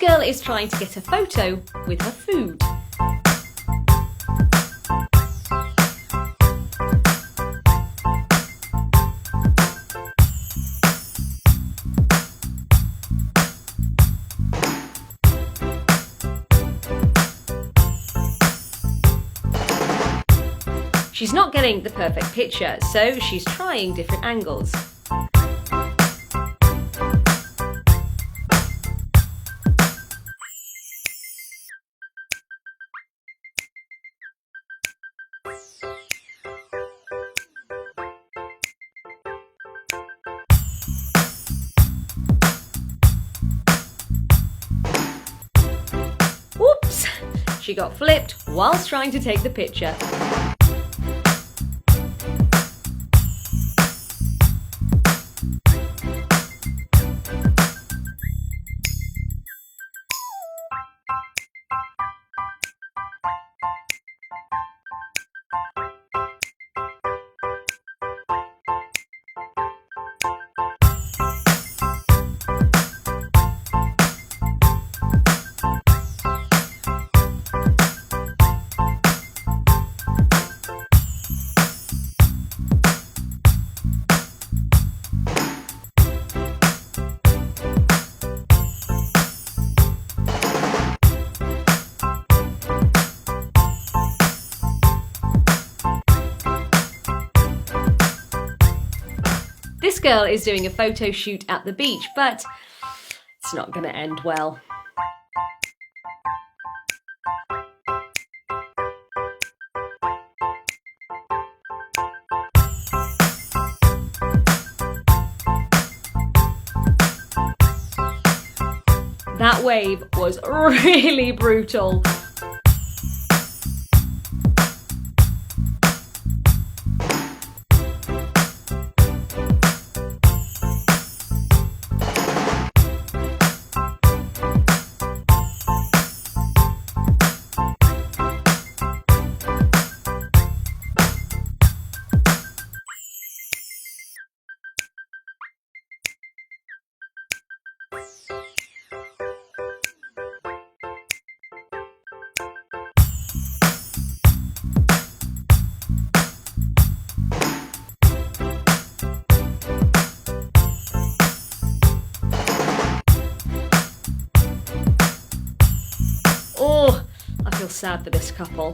girl is trying to get a photo with her food. She's not getting the perfect picture, so she's trying different angles. Whoops! She got flipped whilst trying to take the picture. This girl is doing a photo shoot at the beach, but it's not going to end well. That wave was really brutal. Oh, I feel sad for this couple.